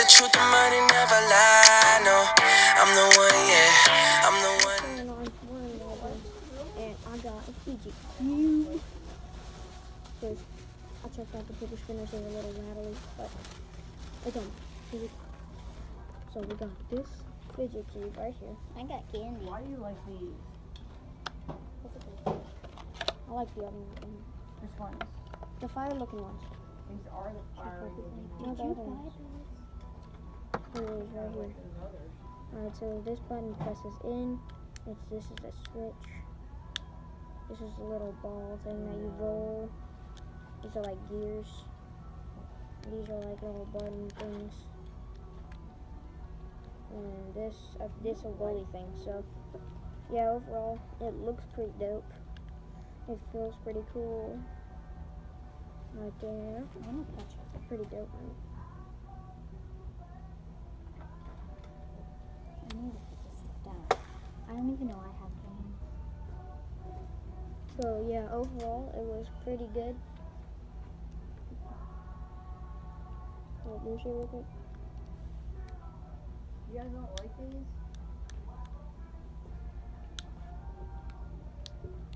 truth, the money never lie. No, I'm the one, yeah, I'm the one. And I got a Fidget cube. Because I checked out the fidget spinners, they're a little rattly, but it's on. So we got this Fidget cube right here. I got candy. Why do you like these? I like the other one. Which ones? The fire looking ones. These are the fire looking No, ones. the other ones. Here it is right here. Alright, so this button presses in. This is a switch. This is a little ball thing that you roll. These are like gears. These are like little button things. And this a rolly thing. So yeah, overall it looks pretty dope. It feels pretty cool. Right there. I want to touch it. Pretty dope, man. I need to put this stuff down. I don't even know I have them. So yeah, overall it was pretty good. Let me see real quick. You guys don't like these?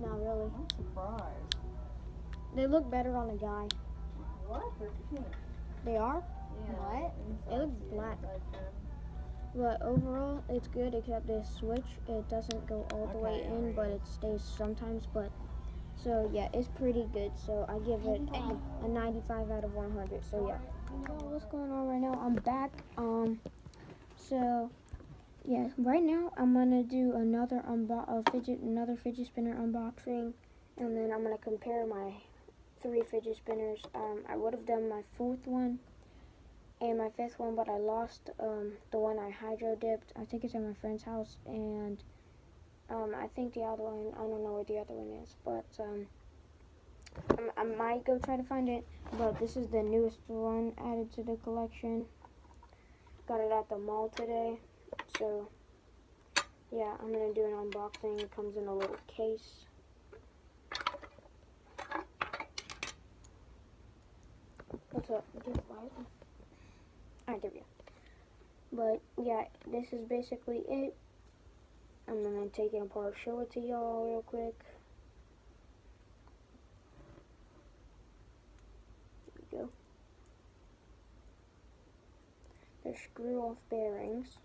Not really. I'm surprised. They look better on a guy. What? They're pink. They are? Yeah. What? It looks black. But overall, it's good except this switch. It doesn't go all the way in, but it stays sometimes. But so yeah, it's pretty good. So I give it a 95 out of 100. So yeah. So what's going on right now? I'm back. So yeah, right now I'm gonna do another fidget spinner unboxing, and then I'm gonna compare my 3 fidget spinners. I would have done my 4th one and my 5th one, but I lost the one I hydro dipped. I think it's at my friend's house, and I think the other one, I don't know where the other one is, but I might go try to find it. But this is the newest one added to the collection. Got it at the mall today, so yeah, I'm gonna do an unboxing. It comes in a little case. What's up? Alright, there we go. But yeah, this is basically it. I'm gonna take it apart, show it to y'all real quick. There we go. They're screw-off bearings.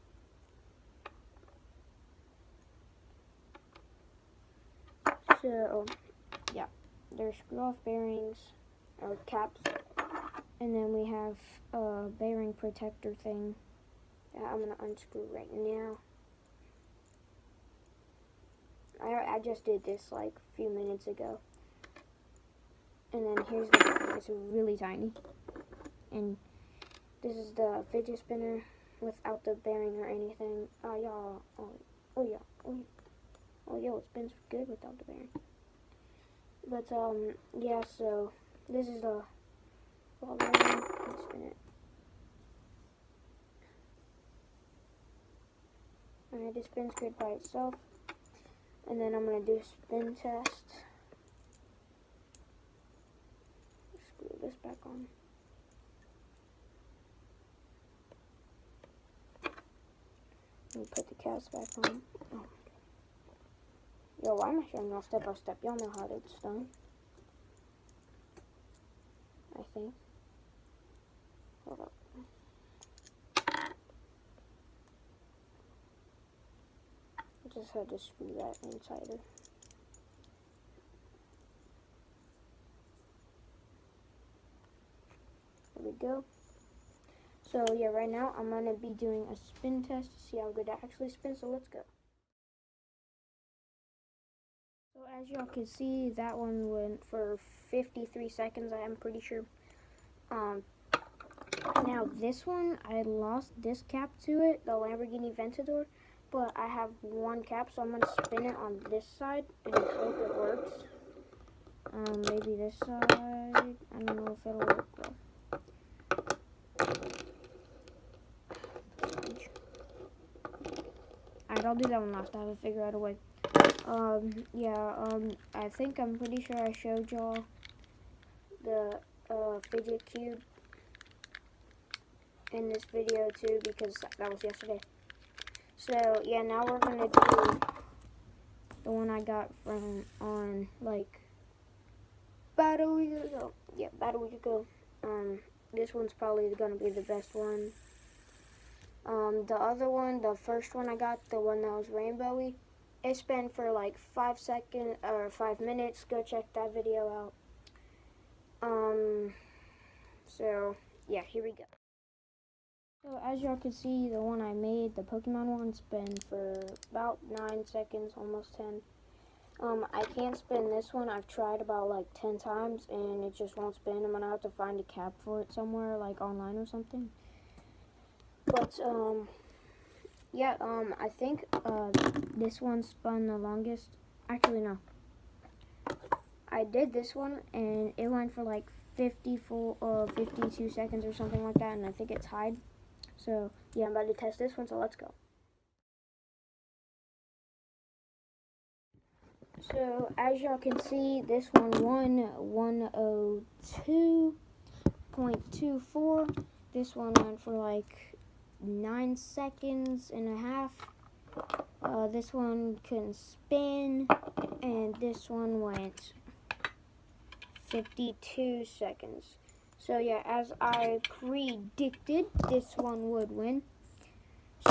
So yeah, they're screw-off bearings or caps. And then we have a bearing protector thing that I'm going to unscrew right now. I just did this like a few minutes ago. And then here's the bearing. It's really tiny. And this is the fidget spinner without the bearing or anything. It spins good without the bearing. But yeah, so this is the ball bearing. Let's spin it. Alright, it spins good by itself. And then I'm going to do a spin test. Screw this back on. And put the caps back on. Oh. Yo, why am I showing y'all step by step? Y'all know how it's done. I think. Hold up. I just had to screw that in tighter. There we go. So yeah, right now I'm gonna be doing a spin test to see how good it actually spins. So let's go. So as y'all can see, that one went for 53 seconds. I'm pretty sure. Now this one, I lost this cap to it, the Lamborghini Aventador, but I have one cap, so I'm gonna spin it on this side and hope it works. Maybe this side. I don't know if it'll work though. Alright, I'll do that one last. I haven't figured out a way. I think I'm pretty sure I showed y'all the Fidget cube in this video too because that was yesterday. So yeah, now we're gonna do the one I got from on like about a week ago. Yeah, about a week ago. This one's probably gonna be the best one. The other one, the first one I got, the one that was rainbowy, it's been for like 5 seconds or 5 minutes. Go check that video out. So yeah, here we go. So as y'all can see, the one I made, the Pokemon one's been for about 9 seconds, almost 10. I can't spin this one. I've tried about like 10 times and it just won't spin. I'm gonna have to find a cap for it somewhere, like online or something. But yeah, I think this one spun the longest. Actually, no. I did this one and it went for like 52 seconds or something like that, and I think it tied. So yeah, I'm about to test this one, so let's go. So as y'all can see, this one won 102.24. This one went for like 9 seconds and a half. This one couldn't spin, and this one went 52 seconds. So yeah, as I predicted, this one would win.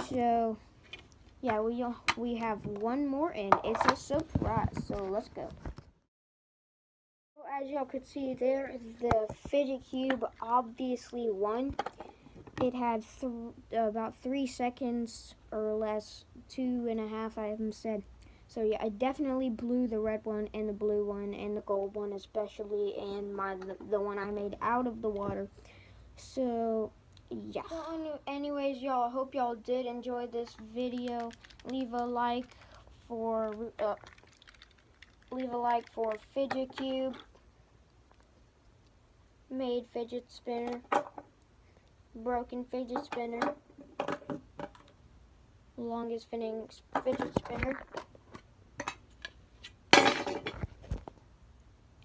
So yeah, we have one more, and it's a surprise. So let's go. So as y'all could see there, the Fidget Cube obviously won. It had about 3 seconds or less, 2.5, I haven't said. So yeah, I definitely blew the red one and the blue one and the gold one especially, and the one I made out of the water. So yeah. So anyways, y'all, I hope y'all did enjoy this video. Leave a like for Fidget Cube made fidget spinner, broken fidget spinner, longest fitting fidget spinner,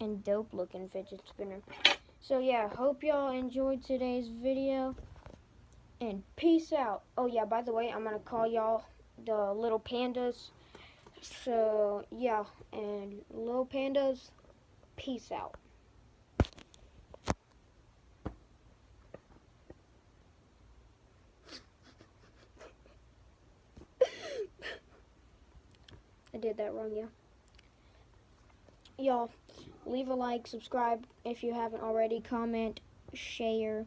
and dope looking fidget spinner. So yeah, hope y'all enjoyed today's video, and peace out. Oh yeah, by the way, I'm gonna call y'all the little pandas. So yeah, and little pandas, peace out. I did that wrong, yeah. Y'all, leave a like, subscribe if you haven't already, comment, share.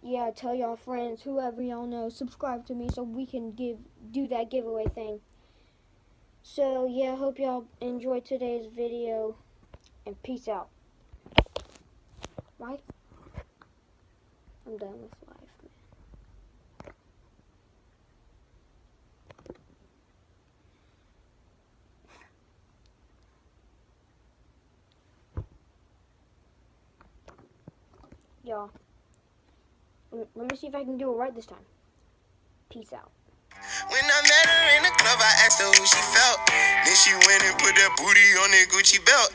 Yeah, tell y'all friends, whoever y'all know, subscribe to me so we can do that giveaway thing. So yeah, hope y'all enjoyed today's video, and peace out. Right? I'm done with life, man. Y'all, let me see if I can do it right this time. Peace out. When I met her in the club, I asked her who she felt. Then she went and put that booty on that Gucci belt.